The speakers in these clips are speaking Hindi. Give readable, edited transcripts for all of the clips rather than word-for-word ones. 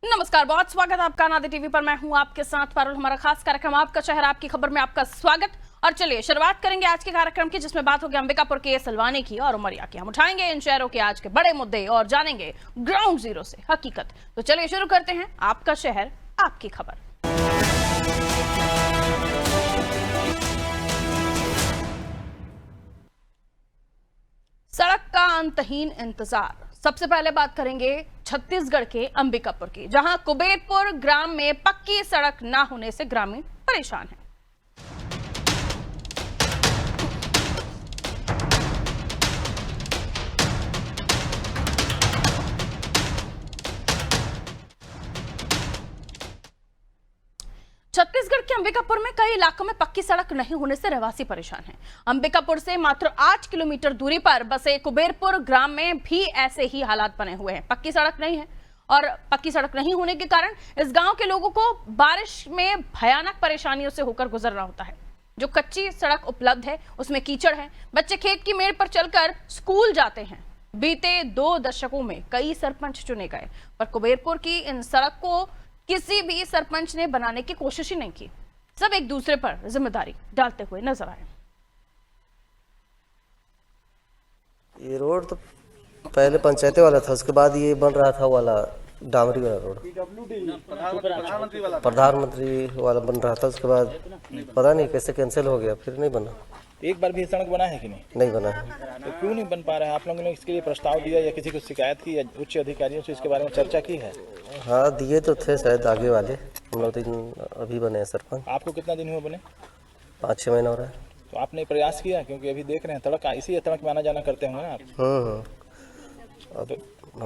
नमस्कार, बहुत स्वागत है आपका नादे टीवी पर। मैं हूं आपके साथ पारुल। हमारा खास कार्यक्रम आपका शहर आपकी खबर में आपका स्वागत। और चलिए शुरुआत करेंगे आज के कार्यक्रम की, जिसमें बात होगी अंबिकापुर के, सलवानी की और उमरिया की। हम उठाएंगे इन शहरों के आज के बड़े मुद्दे और जानेंगे ग्राउंड जीरो से हकीकत। तो चलिए शुरू करते हैं आपका शहर आपकी खबर। सड़क का अंतहीन इंतजार। सबसे पहले बात करेंगे छत्तीसगढ़ के अंबिकापुर की, जहां कुबेरपुर ग्राम में पक्की सड़क ना होने से ग्रामीण परेशान हैं। छत्तीसगढ़ के अंबिकापुर में कई इलाकों में पक्की सड़क नहीं होने से रहवासी परेशान हैं। अंबिकापुर से मात्र 8 किलोमीटर दूरी पर बसे कुबेरपुर ग्राम में भी ऐसे ही हालात बने हुए हैं। पक्की सड़क नहीं है और पक्की सड़क नहीं होने के कारण इस गांव के लोगों को बारिश में भयानक परेशानियों से होकर गुजरना होता है। जो कच्ची सड़क उपलब्ध है उसमें कीचड़ है। बच्चे खेत की मेड़ पर चलकर स्कूल जाते हैं। बीते 2 दशकों में कई सरपंच चुने गए, पर कुबेरपुर की इन सड़क को किसी भी सरपंच ने बनाने की कोशिश ही नहीं की। सब एक दूसरे पर जिम्मेदारी डालते हुए नजर आए। ये रोड तो पहले पंचायती वाला था, उसके बाद ये बन रहा था वाला डामरी वाला रोड, प्रधानमंत्री वाला बन रहा था। उसके बाद पता नहीं कैसे कैंसिल हो गया, फिर नहीं बना। एक बार भी सड़क बना है कि नहीं? नहीं बना है। तो क्यों नहीं बन पा रहा है? आप लोगों ने इसके लिए प्रस्ताव दिया या किसी को शिकायत की या उच्च अधिकारियों से इसके बारे में चर्चा की है? हाँ, दिए तो थे शायद आगे वाले। हम लोग अभी बने हैं सरपंच। आपको कितना दिन हुआ बने? 5-6 महीना हो रहा है। तो आपने प्रयास किया? क्योंकि अभी देख रहे हैं सड़क इसी सड़क में आना जाना करते होंगे ना आप। तो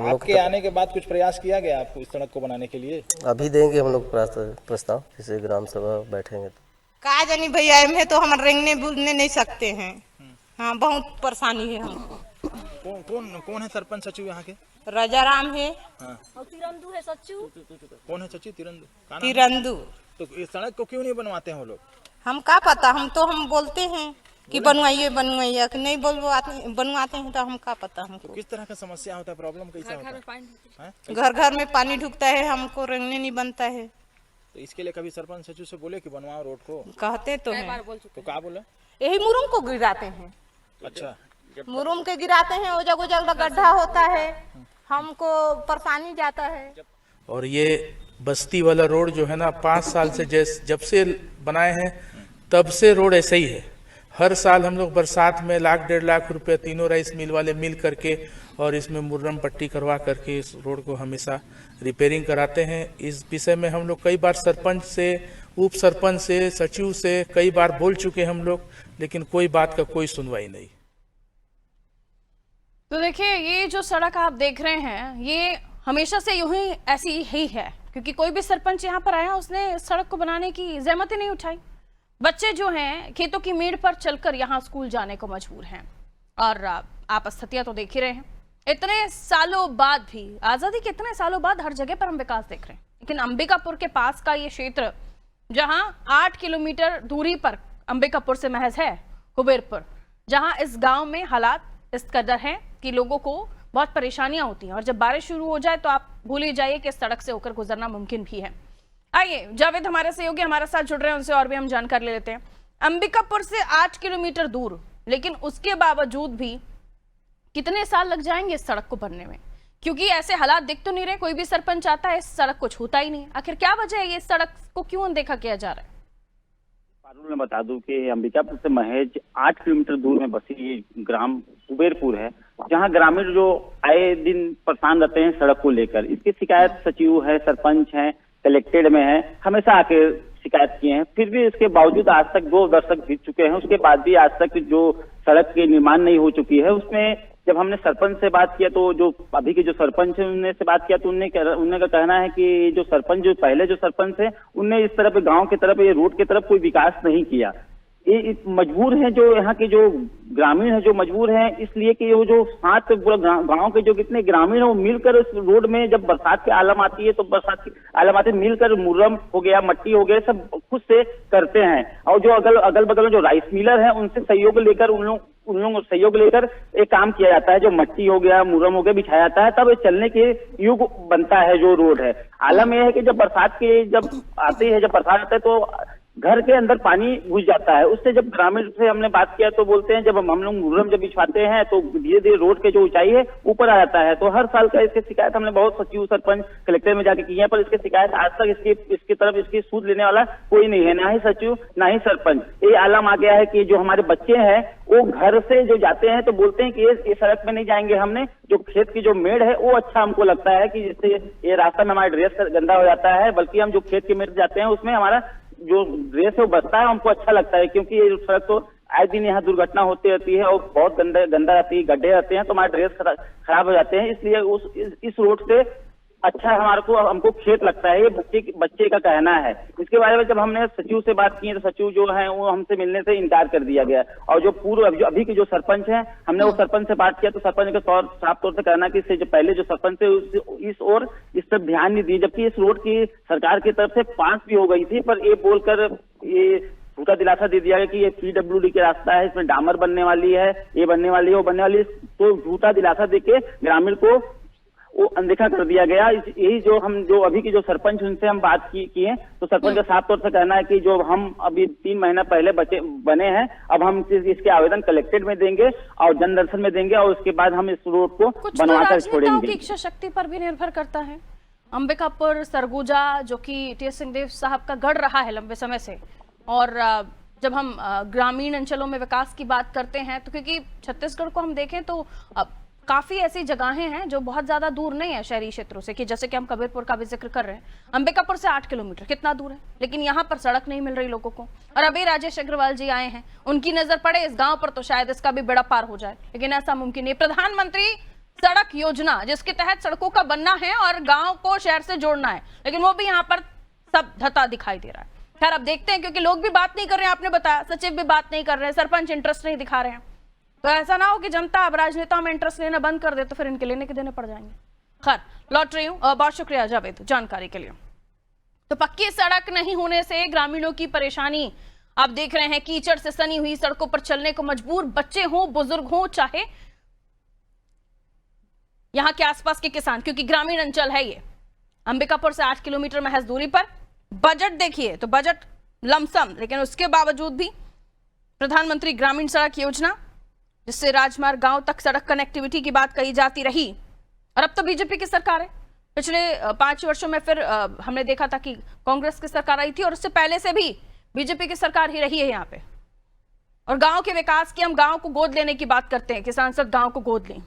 आपके आने के बाद कुछ प्रयास किया गया आपको इस सड़क को बनाने के लिए? अभी देंगे हम लोग प्रस्ताव, किसी ग्राम सभा बैठेंगे तो। कहा जानी भैया, में तो हम रेंगने बुलने नहीं सकते हैं। हाँ, बहुत परेशानी है हमको। कौन है सरपंच सचिव यहाँ के? राजाराम है। हाँ। और तिरंदू है सच्चू। कौन है सचिव? तिरंदू। तिरंदू। तो इस सड़क को क्यों नहीं बनवाते हैं वो लोग? हम का पता, हम बोलते हैं कि बनवाइए बनवाइए, कि नहीं बनवाते हैं तो हम का पता हमको। तो किस तरह का समस्या होता है, प्रॉब्लम कैसा होता है? घर घर में पानी ढुकता है, हमको रेंगने नहीं बनता है। तो इसके लिए कभी सरपंच सचिव से बोले कि बनवाओ रोड को? कहते तो हैं। तो क्या बोले? यही मुरुम को गिराते हैं। अच्छा, मुरुम के गिराते हैं, वो जगह गड्ढा होता है, हमको परेशानी जाता है। और ये बस्ती वाला रोड जो है ना, 5 साल से जब से बनाए हैं तब से रोड ऐसे ही है। हर साल हम लोग बरसात में 1-1.5 लाख रुपए तीनों राइस मिल वाले मिल करके और इसमें मुर्रम पट्टी करवा करके इस रोड को हमेशा रिपेयरिंग कराते हैं। इस विषय में हम लोग कई बार सरपंच से, उप सरपंच से, सचिव से कई बार बोल चुके हम लोग, लेकिन कोई बात का कोई सुनवाई नहीं। तो देखिए, ये जो सड़क आप देख रहे हैं ये हमेशा से यूं ही ऐसी ही है, क्योंकि कोई भी सरपंच यहाँ पर आया उसने इस सड़क को बनाने की जहमत ही नहीं उठाई। बच्चे जो हैं खेतों की मेड़ पर चलकर यहाँ स्कूल जाने को मजबूर हैं। और आप स्थितियां तो देख ही रहे हैं। इतने सालों बाद भी, आजादी के इतने सालों बाद हर जगह पर हम विकास देख रहे हैं, लेकिन अंबिकापुर के पास का ये क्षेत्र जहां 8 किलोमीटर दूरी पर अंबिकापुर से महज है कुबेरपुर, जहां इस गांव में हालात इस कदर हैं कि लोगों को बहुत परेशानियां होती हैं। और जब बारिश शुरू हो जाए तो आप भूल ही जाइए कि सड़क से होकर गुजरना मुमकिन भी है। आइए, जावेद हमारे सहयोगी हमारे साथ जुड़ रहे हैं, उनसे और भी हम जानकारी ले लेते हैं। अंबिकापुर से 8 किलोमीटर दूर, लेकिन उसके बावजूद भी कितने साल लग जाएंगे इस सड़क को बनने में? क्योंकि ऐसे हालात दिख तो नहीं रहे। कोई भी सरपंच आता है, इस सड़क को छूता ही नहीं। आखिर क्या वजह है, ये सड़क को क्यों अनदेखा किया जा रहा है? पारुल, मैं बता दूं कि अंबिकापुर से महज 8 किलोमीटर दूर में बसी ये ग्राम कुबेरपुर है, जहां ग्रामीण जो आए दिन परेशान रहते हैं सड़क को लेकर। इसकी शिकायत सचिव है, सरपंच है, कलेक्टेड में है, हमेशा आके शिकायत किए हैं। फिर भी इसके बावजूद आज तक 2 दशक बीत चुके हैं, उसके बाद भी आज तक जो सड़क के निर्माण नहीं हो चुकी है। उसमें जब हमने सरपंच से बात किया तो जो अभी के जो सरपंच है उनने से बात किया तो उनने का कहना है कि जो सरपंच, जो पहले जो सरपंच है, उनने इस तरफ गांव की तरफ, ये रोड की तरफ कोई विकास नहीं किया। ये मजबूर हैं, जो यहाँ के जो ग्रामीण है जो मजबूर हैं, इसलिए कि वो जो साथ पूरा गांव के जो कितने ग्रामीण है वो मिलकर उस रोड में जब बरसात की आलम आती है तो बरसात की आलम आती है मिलकर मुर्रम हो गया, मट्टी हो गया, सब खुद से करते हैं। और जो अगल बगल में जो राइस मिलर है उनसे सहयोग लेकर उन लोगों सहयोग लेकर एक काम किया जाता है, जो मट्टी हो गया, मुर्रम हो गया, बिछाया जाता है, तब चलने के युग बनता है जो रोड है। आलम यह है कि जब बरसात आती है, जब बरसात आता है तो घर के अंदर पानी घुस जाता है। उससे जब ग्रामीण से हमने बात किया तो बोलते हैं जब हम लोग मुर्रम जब बिछवाते हैं तो धीरे धीरे रोड के जो ऊंचाई है ऊपर आ जाता है। तो हर साल का इसकी शिकायत हमने बहुत सचिव, सरपंच, कलेक्टर में जाके की है, पर इसकी शिकायत आज तक इसकी तरफ इसकी सूद लेने वाला कोई नहीं है, ना ही सचिव ना ही सरपंच। ये आलम आ गया है कि जो हमारे बच्चे हैं वो घर से जो जाते हैं तो बोलते हैं कि ये सड़क में नहीं जाएंगे, हमने जो खेत की जो मेड़ है वो अच्छा हमको लगता है कि जिससे ये रास्ता में हमारा ड्रेस गंदा हो जाता है, बल्कि हम जो खेत के मेड़ जाते हैं उसमें हमारा जो ड्रेस है वो बचता है, हमको अच्छा लगता है। क्योंकि ये सड़क तो आए दिन यहाँ दुर्घटना होती रहती है और बहुत गंदा रहती है, गड्ढे रहते हैं तो हमारे ड्रेस खराब हो जाते हैं। इसलिए इस रोड से अच्छा हमको खेत लगता है, ये बच्चे का कहना है। इसके बारे में जब हमने सचिव से बात की तो सचिव जो है वो हमसे मिलने से इनकार कर दिया गया। और जो अभी के जो सरपंच हैं, हमने वो सरपंच से बात किया तो सरपंच का साफ तौर से कहना कि इससे जो पहले जो सरपंच थे इस पर ध्यान नहीं दिए, जबकि इस रोड की सरकार की तरफ से पास भी हो गई थी, पर ये बोलकर ये झूठा दिलासा दे दिया गया कि ये PWD के रास्ता है, इसमें डामर बनने वाली है, ये बनने वाली है, वो बनने वाली है। तो झूठा दिलासा देके ग्रामीण को वो अनदेखा कर दिया गया। यही जो अभी की जो सरपंच उनसे हम बात की है तो सरपंच का साफ तौर से कहना है कि जो हम अभी 3 महीना पहले बने हैं, अब हम इसके आवेदन कलेक्टेड में देंगे और जन दर्शन में देंगे और उसके बाद हम इस रोड को बनवाकर छोड़ेंगे। की इच्छा शक्ति पर भी निर्भर करता है। अंबिकापुर, सरगुजा जो कि टी.एस. सिंहदेव साहब का गढ़ रहा है लंबे समय से, और जब हम ग्रामीण अंचलों में विकास की बात करते हैं तो क्योंकि छत्तीसगढ़ को हम देखें तो काफी ऐसी जगहें हैं जो बहुत ज्यादा दूर नहीं है शहरी क्षेत्रों से, कि जैसे कि हम कबीरपुर का भी जिक्र कर रहे हैं, अंबिकापुर से 8 किलोमीटर कितना दूर है, लेकिन यहाँ पर सड़क नहीं मिल रही लोगों को। और अभी राजेश अग्रवाल जी आए हैं, उनकी नजर पड़े इस गांव पर तो शायद इसका भी बेड़ा पार हो जाए, लेकिन ऐसा मुमकिन नहीं। प्रधानमंत्री सड़क योजना जिसके तहत सड़कों का बनना है और गाँव को शहर से जोड़ना है, लेकिन वो भी यहाँ पर सब धता दिखाई दे रहा है। खैर अब देखते हैं, क्योंकि लोग भी बात नहीं कर रहे हैं, आपने बताया, सचिव भी बात नहीं कर रहे हैं, सरपंच इंटरेस्ट नहीं दिखा रहे हैं, तो ऐसा ना हो कि जनता अब राजनेताओं में इंटरेस्ट लेना बंद कर दे तो फिर इनके लेने के देने पड़ जाएंगे। खैर लौट रही हूँ, बहुत शुक्रिया जावेद जानकारी के लिए। तो पक्की सड़क नहीं होने से ग्रामीणों की परेशानी आप देख रहे हैं, कीचड़ से सनी हुई सड़कों पर चलने को मजबूर बच्चे हों, बुजुर्ग हों, चाहे यहाँ के आसपास के किसान, क्योंकि ग्रामीण अंचल है ये। अंबिकापुर से 8 किलोमीटर महज दूरी पर। बजट देखिए तो बजट लमसम, लेकिन उसके बावजूद भी प्रधानमंत्री ग्रामीण सड़क योजना जिससे राजमार्ग गांव तक सड़क कनेक्टिविटी की बात कही जाती रही, और अब तो बीजेपी की सरकार है। पिछले 5 वर्षों में फिर हमने देखा था कि कांग्रेस की सरकार आई थी, और उससे पहले से भी बीजेपी की सरकार ही रही है यहाँ पे। और गांव के विकास की, हम गांव को गोद लेने की बात करते हैं कि सांसद गांव को गोद लें,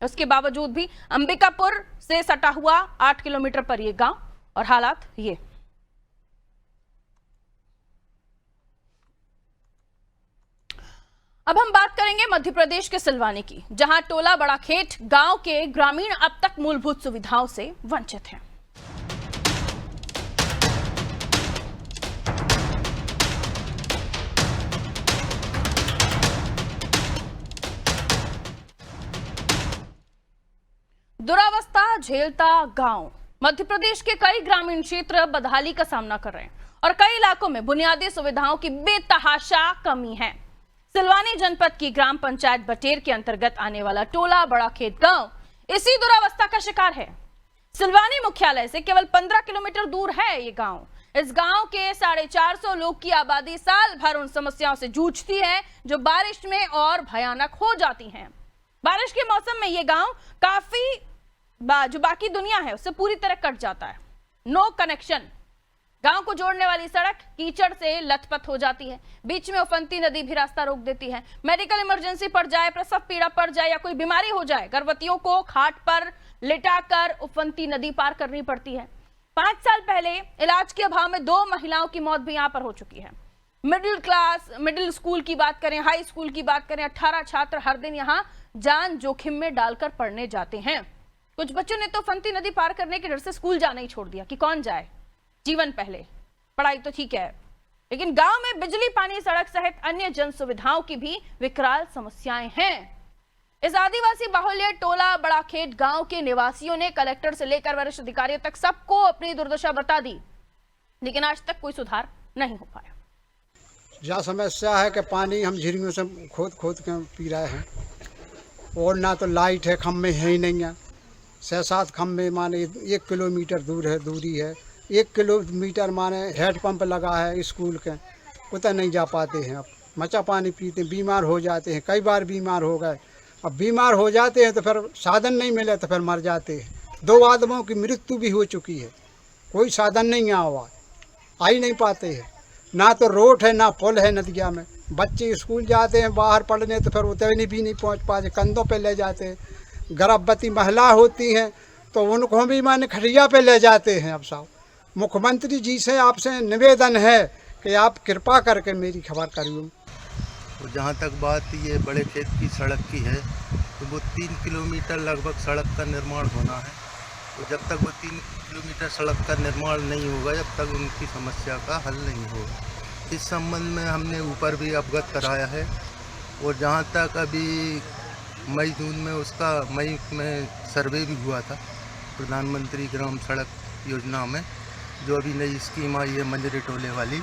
उसके बावजूद भी अंबिकापुर से सटा हुआ 8 किलोमीटर पर यह गांव और हालात ये। अब हम बात करेंगे मध्य प्रदेश के सिलवानी की, जहां टोला बड़ा खेत गांव के ग्रामीण अब तक मूलभूत सुविधाओं से वंचित हैं। दुरावस्था झेलता गांव। मध्य प्रदेश के कई ग्रामीण क्षेत्र बदहाली का सामना कर रहे हैं और कई इलाकों में बुनियादी सुविधाओं की बेतहाशा कमी है। सिलवानी जनपद की ग्राम पंचायत बटेर के अंतर्गत आने वाला टोला बड़ा खेत गांव इसी दुरावस्था का शिकार है। सिलवानी मुख्यालय से केवल 15 किलोमीटर दूर है ये गांव। इस गांव के 450 लोग की आबादी साल भर उन समस्याओं से जूझती है जो बारिश में और भयानक हो जाती हैं। बारिश के मौसम में ये गांव काफी जो बाकी दुनिया है उससे पूरी तरह कट जाता है। No connection. गांव को जोड़ने वाली सड़क कीचड़ से लथपथ हो जाती है। बीच में उफनती नदी भी रास्ता रोक देती है। मेडिकल इमरजेंसी पड़ जाए, प्रसव पीड़ा पड़ जाए या कोई बीमारी हो जाए, गर्भवतियों को खाट पर लिटाकर उफनती नदी पार करनी पड़ती है। 5 साल पहले इलाज के अभाव में 2 महिलाओं की मौत भी यहाँ पर हो चुकी है। मिडिल स्कूल की बात करें, हाई स्कूल की बात करें, 18 छात्र हर दिन यहाँ जान जोखिम में डालकर पढ़ने जाते हैं। कुछ बच्चों ने तो उफनती नदी पार करने के डर से स्कूल जाना ही छोड़ दिया कि कौन जाए, जीवन पहले, पढ़ाई तो ठीक है, लेकिन गांव में बिजली, पानी, सड़क सहित अन्य जन सुविधाओं की भी विकराल समस्याएं हैं। इस आदिवासी बाहुल्य टोला बड़ाखेत गांव के निवासियों ने कलेक्टर से लेकर वरिष्ठ अधिकारियों तक सबको अपनी दुर्दशा बता दी, लेकिन आज तक कोई सुधार नहीं हो पाया। जहाँ समस्या है कि पानी हम झिरियों से खोद खोद के पी रहे हैं, और ना तो लाइट है, खम्भे हैं ही नहीं है। 6-7 खम्भे माने 1 किलोमीटर दूरी है। 1 किलोमीटर माने हेड पंप लगा है स्कूल के, उतना नहीं जा पाते हैं। अब मचा पानी पीते, बीमार हो जाते हैं। कई बार बीमार हो गए। अब बीमार हो जाते हैं तो फिर साधन नहीं मिले तो फिर मर जाते हैं। 2 आदमियों की मृत्यु भी हो चुकी है। कोई साधन नहीं आ ही नहीं पाते हैं। ना तो रोड है, ना पुल है नदिया में। बच्चे स्कूल जाते हैं बाहर पढ़ने तो फिर उतने भी नहीं पहुंच पाते, कंधों पे ले जाते हैं। गर्भवती महिला होती हैं तो उनको भी माने खटिया पे ले जाते हैं। अब साहब मुख्यमंत्री जी से आपसे निवेदन है कि आप कृपा करके मेरी खबर करिए। और जहाँ तक बात ये बड़े खेत की सड़क की है तो वो 3 किलोमीटर लगभग सड़क का निर्माण होना है। तो जब तक वो 3 किलोमीटर सड़क का निर्माण नहीं होगा, जब तक उनकी समस्या का हल नहीं होगा। इस संबंध में हमने ऊपर भी अवगत कराया है। और जहाँ तक अभी मई-जून में उसका मई में सर्वे भी हुआ था प्रधानमंत्री ग्राम सड़क योजना में, जो अभी नई स्कीम आई है मंजरे टोले वाली,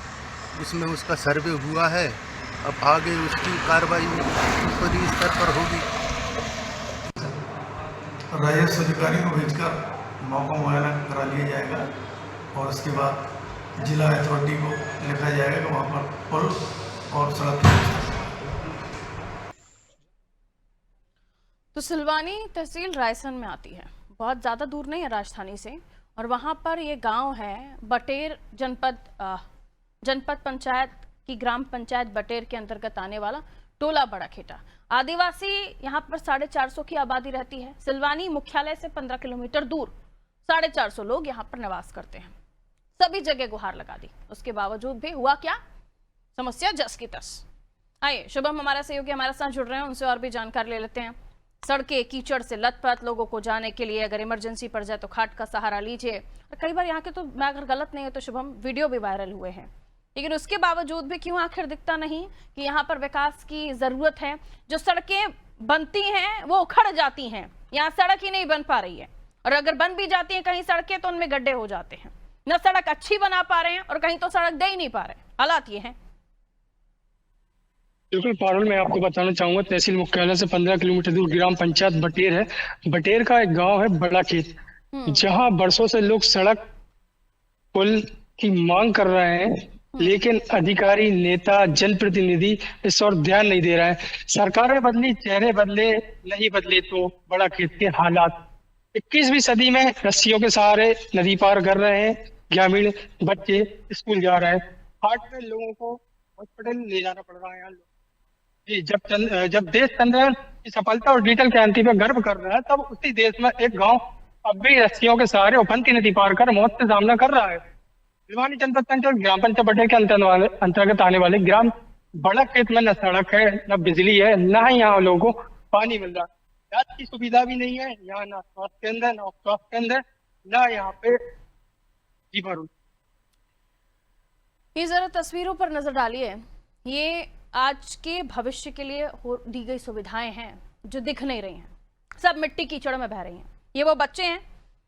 उसमें उसका सर्वे हुआ है। अब आगे उसकी कार्रवाई ऊपरी स्तर पर होगी। राजस्व अधिकारी को भेजकर मौका मुआयना करा लिया जाएगा और उसके बाद जिला अथॉरिटी को लिखा जाएगा कि वहाँ पर पुल और सड़क तो सिलवानी तहसील रायसन में आती है, बहुत ज़्यादा दूर नहीं है राजधानी से, और वहाँ पर ये गांव है बटेर, जनपद पंचायत की ग्राम पंचायत बटेर के अंतर्गत आने वाला टोला बड़ाखेटा। आदिवासी यहाँ पर 450 की आबादी रहती है। सिलवानी मुख्यालय से 15 किलोमीटर दूर 450 लोग यहाँ पर निवास करते हैं। सभी जगह गुहार लगा दी, उसके बावजूद भी हुआ क्या? समस्या जस की तस। आइए शुभम हमारा सहयोगी हमारे साथ जुड़ रहे हैं, उनसे और भी जानकारी ले लेते हैं। सड़कें कीचड़ से लथपथ, लोगों को जाने के लिए अगर इमरजेंसी पड़ जाए तो खाट का सहारा लीजिए। और कई बार यहाँ के तो मैं अगर गलत नहीं है तो शुभम वीडियो भी वायरल हुए हैं, लेकिन उसके बावजूद भी क्यों आखिर दिखता नहीं कि यहाँ पर विकास की जरूरत है। जो सड़कें बनती हैं वो उखड़ जाती हैं, यहाँ सड़क ही नहीं बन पा रही है, और अगर बन भी जाती है कहीं सड़कें तो उनमें गड्ढे हो जाते हैं। न सड़क अच्छी बना पा रहे हैं और कहीं तो सड़क दे ही नहीं पा रहे। हालात ये हैं। बिल्कुल पारुल, मैं आपको बताना चाहूंगा तहसील मुख्यालय से 15 किलोमीटर दूर ग्राम पंचायत बटेर है। बटेर का एक गांव है बड़ाखेत, जहां बरसों से लोग सड़क पुल की मांग कर रहे हैं, लेकिन अधिकारी, नेता, जनप्रतिनिधि इस और ध्यान नहीं दे रहा है। सरकारें बदली, चेहरे बदले, नहीं बदले तो बड़ाखेत के हालात। 21वीं सदी में रस्सियों के सहारे नदी पार कर रहे हैं ग्रामीण बच्चे, स्कूल जा रहे हैं। हाट में लोगों को हॉस्पिटल ले जाना पड़ रहा है यहाँ। जब देश चंद्रयान की सफलता और डिजिटल क्रांति पे गर्व कर रहा है, तब उसी देश में एक गांव अब भी रस्सियों के सहारे उफनती नदी पार कर मौत से सामना कर रहा है। सिलवानी जनपद पंचायत ग्राम पंचायत बटेर के अंतर्गत आने वाले ग्राम बड़ाखेत में न सड़क है, न बिजली है, न ही यहाँ लोगों को पानी मिल रहा है। इलाज की सुविधा भी नहीं है यहाँ, ना स्वास्थ्य केंद्र है, ना उपस्वास्थ्य केंद्र है, ना यहाँ पे। जी भरूल, ये जरा तस्वीरों पर नजर डालिए। ये आज के भविष्य के लिए दी गई सुविधाएं हैं जो दिख नहीं रही हैं, सब मिट्टी कीचड़ में बह रही हैं। ये वो बच्चे हैं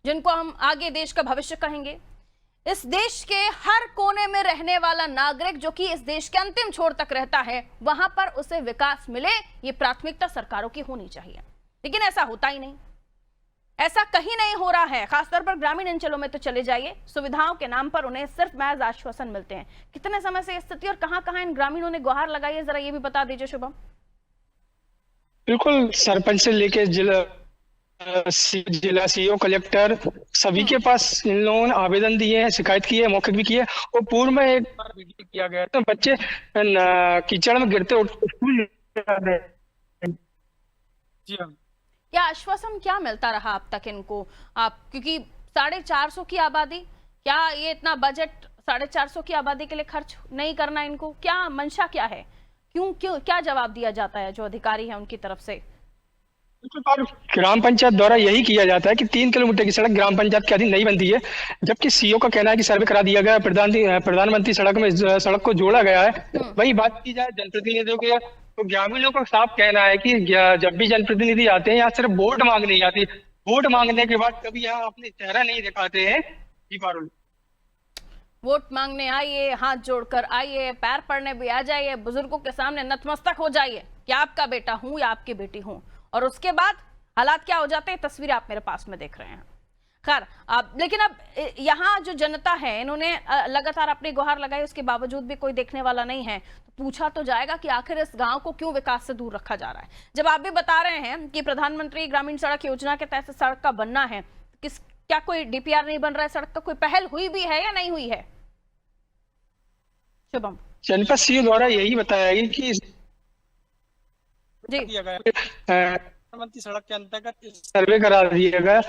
जिनको हम आगे देश का भविष्य कहेंगे। इस देश के हर कोने में रहने वाला नागरिक जो कि इस देश के अंतिम छोर तक रहता है, वहां पर उसे विकास मिले, ये प्राथमिकता सरकारों की होनी चाहिए, लेकिन ऐसा होता ही नहीं। ऐसा कहीं नहीं हो रहा है। खासतौर पर ग्रामीण अंचलों में तो चले जाइए, सुविधाओं के नाम पर उन्हें सिर्फ महज आश्वासन मिलते हैं। कितने समय से स्थिति और कहां इन ग्रामीणों ने गुहार लगाई है, जरा ये भी बता दीजिए शुभम। बिल्कुल, सरपंच से लेके जिला सीईओ, कलेक्टर, सभी के पास इन लोगों ने आवेदन दिए हैं, शिकायत की है, मौखिक भी की है। और पूर्व में एक बार वीडियो किया गया तो बच्चे कीचड़ में गिरते स्कूल जाते हैं। जी हाँ, क्या आश्वासन क्या मिलता रहा अब तक इनको? आप क्योंकि 450 की आबादी, क्या ये इतना बजट 450 की आबादी के लिए खर्च नहीं करना इनको? क्या मंशा क्या है? क्यों क्या जवाब दिया जाता है जो अधिकारी है उनकी तरफ से? ग्राम पंचायत द्वारा यही किया जाता है कि 3 किलोमीटर की सड़क ग्राम पंचायत के अधीन नहीं बनती है, जबकि सीओ का कहना है कि सर्वे करा दिया गया है, प्रधानमंत्री सड़क में सड़क को जोड़ा गया है। वही बात की जाए जनप्रतिनिधियों के, तो ग्रामीणों का साफ कहना है कि जब भी जनप्रतिनिधि आते हैं यहाँ सिर्फ वोट मांगने नहीं आती, वोट मांगने के बाद कभी यहाँ अपने चेहरा नहीं दिखाते हैं। जी पारुल, वोट मांगने आइए, हाथ जोड़कर आइए, पैर पड़ने भी आ जाइए, बुजुर्गों के सामने नतमस्तक हो जाइए कि आपका बेटा हूं या आपकी बेटी हूं, और उसके बाद हालात क्या हो जाते हैं तस्वीर आप मेरे पास में देख रहे हैं। खैर लेकिन अब यहाँ जो जनता है इन्होंने लगातार अपनी गुहार लगाई, उसके बावजूद भी कोई देखने वाला नहीं है, तो पूछा तो जाएगा कि आखिर इस गांव को क्यों विकास से दूर रखा जा रहा है। जब आप भी बता रहे हैं कि प्रधानमंत्री ग्रामीण सड़क योजना के तहत सड़क का बनना है, क्या कोई डीपीआर नहीं बन रहा है, सड़क का कोई पहल हुई भी है या नहीं हुई है? शुभम, जनपद सीओ द्वारा यही बताया गया कि प्रधानमंत्री सड़क के अंतर्गत सर्वे करा दिया गया।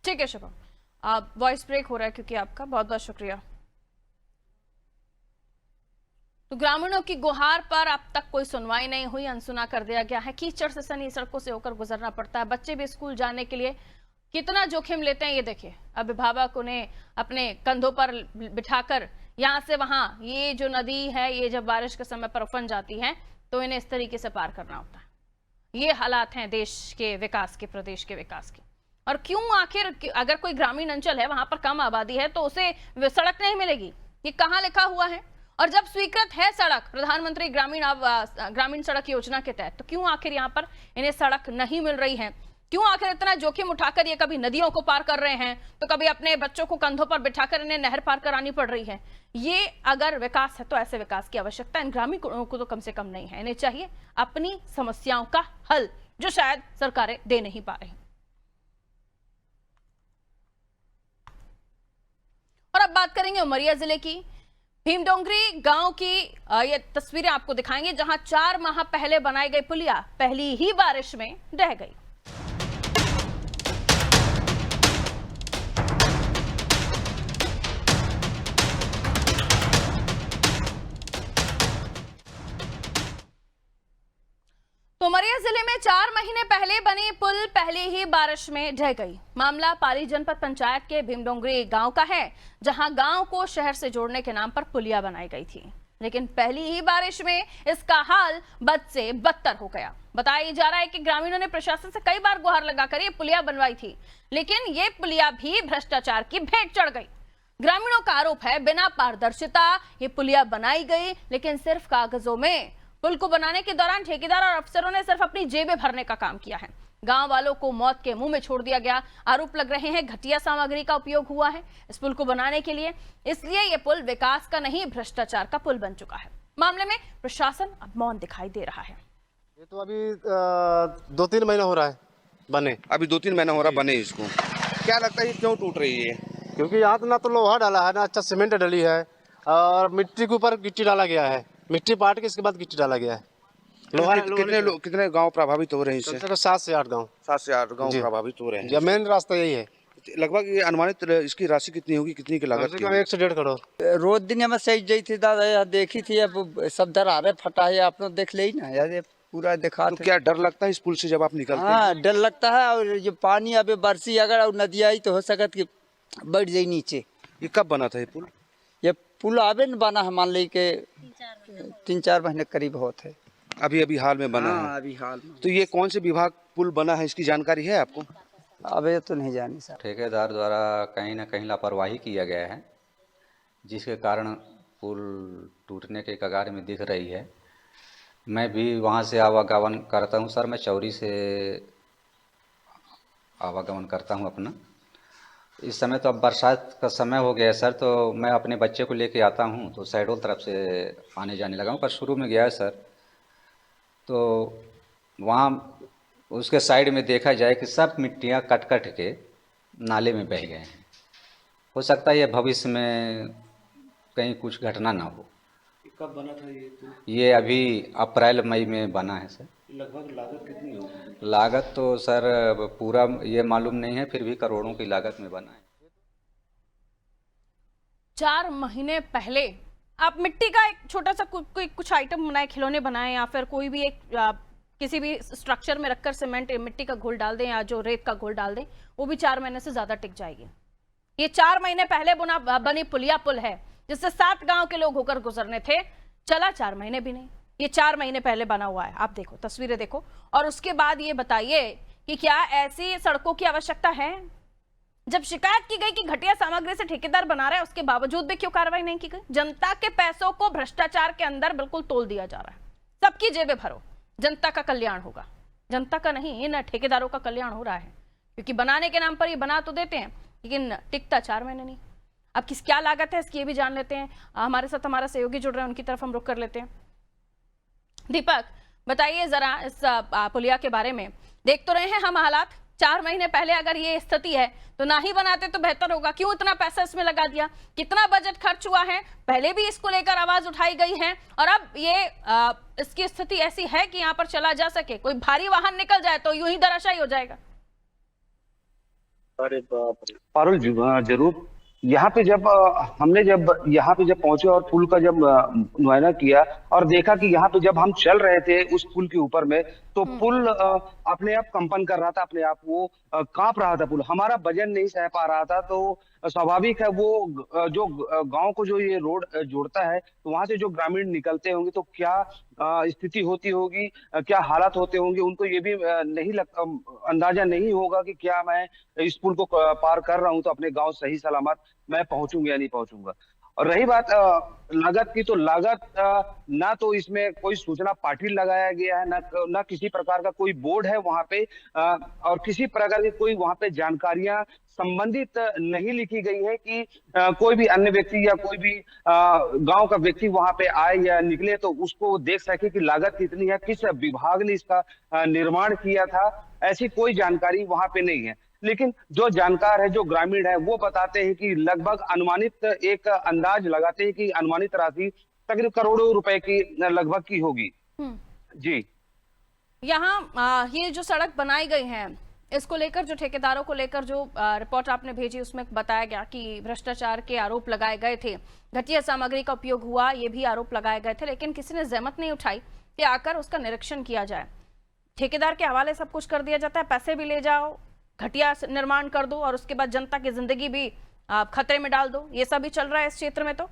ठीक है शुभम, आप वॉइस ब्रेक हो रहा है क्योंकि आपका बहुत बहुत शुक्रिया। तो ग्रामीणों की गुहार पर अब तक कोई सुनवाई नहीं हुई, अनसुना कर दिया गया है। कीचड़ से सनी सड़कों से होकर गुजरना पड़ता है, बच्चे भी स्कूल जाने के लिए कितना जोखिम लेते हैं ये देखिए। अभिभावक उन्हें अपने कंधों पर बिठाकर यहाँ से वहां, ये जो नदी है ये जब बारिश के समय पर उफन जाती है तो इन्हें इस तरीके से पार करना होता है। ये हालात हैं देश के विकास के, प्रदेश के विकास के। और क्यों आखिर, अगर कोई ग्रामीण अंचल है वहां पर कम आबादी है तो उसे सड़क नहीं मिलेगी, ये कहाँ लिखा हुआ है? और जब स्वीकृत है सड़क प्रधानमंत्री ग्रामीण सड़क योजना के तहत, तो क्यों आखिर यहाँ पर इन्हें सड़क नहीं मिल रही है? क्यों आखिर इतना जोखिम उठाकर ये कभी नदियों को पार कर रहे हैं तो कभी अपने बच्चों को कंधों पर बिठाकर इन्हें नहर पार करानी पड़ रही है? ये अगर विकास है तो ऐसे विकास की आवश्यकता इन ग्रामीणों को तो कम से कम नहीं है। इन्हें चाहिए अपनी समस्याओं का हल, जो शायद सरकारें दे नहीं पा रही। और अब बात करेंगे उमरिया जिले की भीमडोंगरी गांव की। ये तस्वीरें आपको दिखाएंगे जहां 4 माह पहले बनाई गई पुलिया पहली ही बारिश में ढह गई। उमरिया जिले में 4 महीने पहले बनी पुल पहले ही बारिश में ढह गई। मामला पाली जनपद पंचायत के भीमडोंगरी गांव का है, जहां गांव को शहर से जोड़ने के नाम पर पुलिया बनाई गई थी, लेकिन पहली ही बारिश में इसका हाल बद से बदतर हो गया। बताया जा रहा है कि ग्रामीणों ने प्रशासन से कई बार गुहार लगाकर ये पुलिया बनवाई थी, लेकिन ये पुलिया भी भ्रष्टाचार की भेंट चढ़ गई। ग्रामीणों का आरोप है बिना पारदर्शिता ये पुलिया बनाई गई, लेकिन सिर्फ कागजों में। पुल को बनाने के दौरान ठेकेदार और अफसरों ने सिर्फ अपनी जेबें भरने का काम किया है। गांव वालों को मौत के मुंह में छोड़ दिया गया। आरोप लग रहे हैं घटिया सामग्री का उपयोग हुआ है इस पुल को बनाने के लिए, इसलिए यह पुल विकास का नहीं भ्रष्टाचार का पुल बन चुका है। मामले में प्रशासन अब मौन दिखाई दे रहा है। ये तो अभी 2-3 महीना हो रहा है बने, अभी 2-3 महीना हो रहा बने इसको। क्या लगता है ये क्यों टूट रही है? क्योंकि यहाँ तो ना तो लोहा डाला है ना अच्छा सीमेंट डली है, और मिट्टी के ऊपर गिट्टी डाला गया है, मिट्टी पाट के इसके बाद गिट्टी डाला गया है। कितने गांव प्रभावित हो रहे हैं इससे? 7 से 8 गांव। 7 से 8 गांव प्रभावित हो रहे हैं। मेन रास्ता यही है। लगभग ये अनुमानित इसकी राशि कितनी होगी, कितनी की लागत? 1 से 1.5 करोड़। रोज दिन हमें सही जाई थी दादा, देखी थी, अब सब दरारे फटा है, आप लोग देख ले ना यार, पूरा दिखा। तो क्या डर लगता है इस पुल से जब आप निकलते हैं? हाँ डर लगता है, और जो पानी अभी बरसी अगर और नदी आई तो हो सकता कि बढ़ जाए नीचे। ये कब बना था ये पुल? ये पुल अभी न बना है, मान ली के 3-4 महीने करीब होते है। अभी हाल में बना है? अभी हाल में। तो ये कौन से विभाग पुल बना है, इसकी जानकारी है आपको? अबे तो नहीं जानी सर। ठेकेदार द्वारा कहीं ना कहीं लापरवाही किया गया है, जिसके कारण पुल टूटने के कगार में दिख रही है। मैं भी वहाँ से आवागमन करता हूँ सर, मैं चौरी से आवागमन करता हूँ अपना। इस समय तो अब बरसात का समय हो गया है सर, तो मैं अपने बच्चे को लेके आता हूँ तो शहडोल तरफ से आने जाने लगा हूँ। पर शुरू में गया है सर, तो वहाँ उसके साइड में देखा जाए कि सब मिट्टियाँ कट कट के नाले में बह गए हैं। हो सकता है ये भविष्य में कहीं कुछ घटना ना हो। कब बना था ये पुल? ये अभी अप्रैल मई में बना है सर। लगभग लागत कितनी होगी? लागत तो सर पूरा ये मालूम नहीं है, फिर भी करोड़ों की लागत में बना है। 4 महीने पहले आप मिट्टी का एक छोटा सा कुछ आइटम बनाए, खिलौने बनाए, या फिर कोई भी एक किसी भी स्ट्रक्चर में रखकर सीमेंट मिट्टी का घोल डाल दें या जो रेत का घोल डाल दें, वो भी 4 महीने से ज्यादा टिक जाएगी। ये 4 महीने पहले बनी पुलिया पुल है जिससे 7 गांव के लोग होकर गुजरने थे, चला 4 महीने भी नहीं। ये 4 महीने पहले बना हुआ है, आप देखो तस्वीरें देखो। और उसके बाद ये बताइए कि क्या ऐसी सड़कों की आवश्यकता है? जब शिकायत की गई कि घटिया सामग्री से ठेकेदार बना रहा है, उसके बावजूद भी क्यों कार्रवाई नहीं की गई? जनता के पैसों को भ्रष्टाचार के अंदर बिल्कुल तोल दिया जा रहा है। सबकी जेबें भरो, जनता का कल्याण होगा, जनता का नहीं, इन ठेकेदारों का कल्याण हो रहा है। क्योंकि बनाने के नाम पर ये बना तो देते हैं लेकिन टिकता 4 महीने नहीं। अब क्या लागत है इसकी ये भी जान लेते हैं। हमारे साथ हमारा सहयोगी जुड़ रहे हैं, उनकी तरफ हम रुख कर लेते हैं। दीपक, बताइए जरा इस पुलिया के बारे में। देख तो रहे हैं हम हालात, 4 महीने पहले अगर ये स्थिति है तो ना ही बनाते तो बेहतर होगा। क्यों इतना पैसा इसमें लगा दिया? कितना बजट खर्च हुआ है? पहले भी इसको लेकर आवाज उठाई गई है और अब ये इसकी स्थिति ऐसी है कि यहाँ पर चला जा सके, कोई भारी वाहन निकल जाए तो यूं ही धराशायी हो जाएगा। अरे बाप रे पारुल जी, जरूर। यहाँ पे जब यहाँ पे पहुंचे और पुल का जब मुआयना किया और देखा कि यहाँ पे जब हम चल रहे थे उस पुल के ऊपर में, तो पुल अपने आप कंपन कर रहा था, अपने आप वो कांप रहा था पुल। हमारा वजन नहीं सह पा रहा था। तो स्वाभाविक है वो जो गांव को जो ये रोड जोड़ता है, तो वहां से जो ग्रामीण निकलते होंगे तो क्या स्थिति होती होगी, क्या हालात होते होंगे, उनको ये भी अंदाजा नहीं होगा कि क्या मैं इस पुल को पार कर रहा हूं तो अपने गांव सही सलामत मैं पहुंचूंगा या नहीं पहुंचूंगा। और रही बात लागत की, तो लागत ना तो इसमें कोई सूचना पाटिल लगाया गया है, ना किसी प्रकार का कोई बोर्ड है वहां पे, और किसी प्रकार की कोई वहां पे जानकारियां संबंधित नहीं लिखी गई है कि कोई भी अन्य व्यक्ति या कोई भी गांव का व्यक्ति वहां पे आए या निकले तो उसको देख सके कि लागत कितनी है, किस विभाग ने इसका निर्माण किया था। ऐसी कोई जानकारी वहां पे नहीं है। लेकिन जो जानकार है, जो ग्रामीण है, वो बताते हैं कि लगभग अनुमानित एक अंदाज लगाते हैं कि अनुमानित राशि तकरीबन करोड़ों रुपए की लगभग की होगी। जी, यहाँ ये जो सड़क बनाई गई है, इसको लेकर जो ठेकेदारों को लेकर जो रिपोर्ट आपने भेजी उसमें बताया गया कि भ्रष्टाचार के आरोप लगाए गए थे, घटिया सामग्री का उपयोग हुआ, ये भी आरोप लगाए गए थे। लेकिन किसी ने जहमत नहीं उठाई कि आकर उसका निरीक्षण किया जाए। ठेकेदार के हवाले सब कुछ कर दिया जाता है, पैसे भी ले जाओ, घटिया निर्माण कर दो और उसके बाद जनता की जिंदगी भी खतरे में डाल दो। ये सब भी चल रहा है इस क्षेत्र में। तो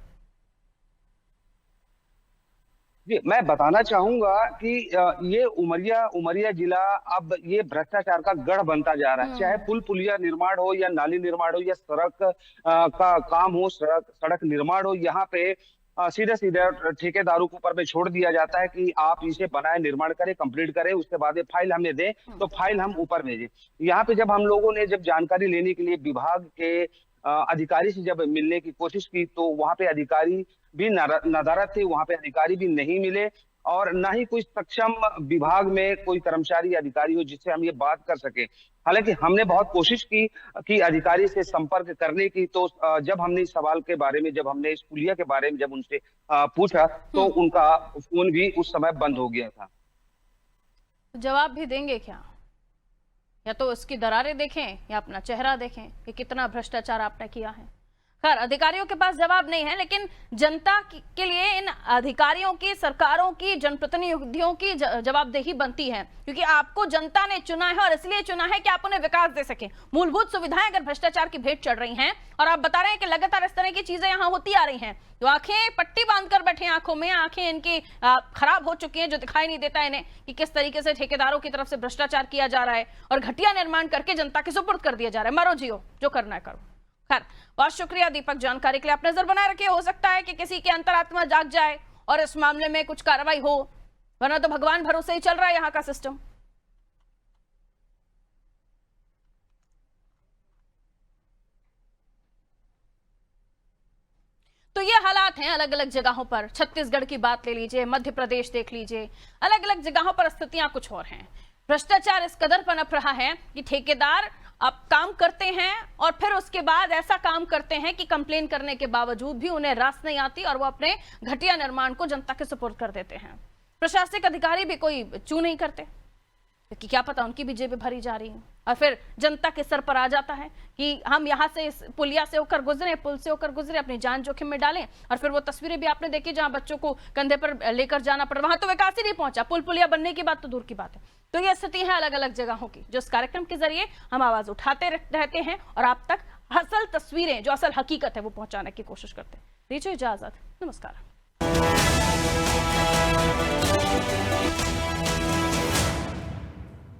जी, मैं बताना चाहूंगा कि ये उमरिया जिला अब ये भ्रष्टाचार का गढ़ बनता जा रहा है। चाहे पुल पुलिया निर्माण हो या नाली निर्माण हो या सड़क का काम हो, सड़क निर्माण हो, यहाँ पे सीधे ठेकेदारों के ऊपर में छोड़ दिया जाता है कि आप इसे बनाए, निर्माण करें, कंप्लीट करें, उसके बाद ये फाइल हमें दें तो फाइल हम ऊपर भेजें। यहाँ पे जब हम लोगों ने जब जानकारी लेने के लिए विभाग के अधिकारी से जब मिलने की कोशिश की तो वहां पे अधिकारी भी नदारद थे, वहां पे अधिकारी भी नहीं मिले और ना ही कोई सक्षम विभाग में कोई कर्मचारी अधिकारी हो जिससे हम ये बात कर सके। हालांकि हमने बहुत कोशिश की कि अधिकारी से संपर्क करने की, तो जब हमने इस सवाल के बारे में, जब हमने इस पुलिया के बारे में जब उनसे पूछा तो उनका फोन भी उस समय बंद हो गया था। जवाब भी देंगे क्या? या तो इसकी दरारें देखें या अपना चेहरा देखें कि कितना भ्रष्टाचार आपने किया है। खैर, अधिकारियों के पास जवाब नहीं है, लेकिन जनता के लिए इन अधिकारियों की, सरकारों की, जनप्रतिनिधियों की जवाबदेही बनती है, क्योंकि आपको जनता ने चुना है और इसलिए चुना है कि आप उन्हें विकास दे सकें। मूलभूत सुविधाएं अगर भ्रष्टाचार की भेंट चढ़ रही हैं और आप बता रहे हैं कि लगातार इस तरह की चीजें यहाँ होती आ रही हैं, तो आंखें पट्टी बांधकर बैठे, आंखों में आंखें इनकी खराब हो चुकी हैं, जो दिखाई नहीं देता इन्हें कि किस तरीके से ठेकेदारों की तरफ से भ्रष्टाचार किया जा रहा है और घटिया निर्माण करके जनता के सुपुर्द कर दिया जा रहा है। मरो जियो, जो करना है करो। खैर, बहुत शुक्रिया दीपक जानकारी के लिए। आप नजर बनाए रखिए, हो सकता है कि किसी की अंतरात्मा जाग जाए और इस मामले में कुछ कार्रवाई हो, वरना तो भगवान भरोसे ही चल रहा है यहाँ का सिस्टम। तो ये हालात हैं अलग अलग जगहों पर। छत्तीसगढ़ की बात ले लीजिए, मध्य प्रदेश देख लीजिए, अलग अलग जगहों पर स्थितियां कुछ और हैं। भ्रष्टाचार इस कदर पनप रहा है कि ठेकेदार अब काम करते हैं और फिर उसके बाद ऐसा काम करते हैं कि कंप्लेन करने के बावजूद भी उन्हें रास नहीं आती और वो अपने घटिया निर्माण को जनता के सुपुर्द कर देते हैं। प्रशासनिक अधिकारी भी कोई चू नहीं करते, क्योंकि क्या पता उनकी भी जेबें भरी जा रही हैं। और फिर जनता के सर पर आ जाता है कि हम यहाँ से इस पुलिया से होकर गुजरे, पुल से होकर गुजरे, अपनी जान जोखिम में डालें। और फिर वो तस्वीरें भी आपने देखी जहाँ बच्चों को कंधे पर लेकर जाना पड़ा, वहां तो विकास ही नहीं पहुंचा, पुल पुलिया बनने की बात तो दूर की बात है। तो ये स्थिति है अलग अलग जगहों की, जो इस कार्यक्रम के जरिए हम आवाज उठाते रहते हैं और आप तक असल तस्वीरें, जो असल हकीकत है, वो पहुंचाने की कोशिश करते हैं। दीजिए इजाजत, नमस्कार।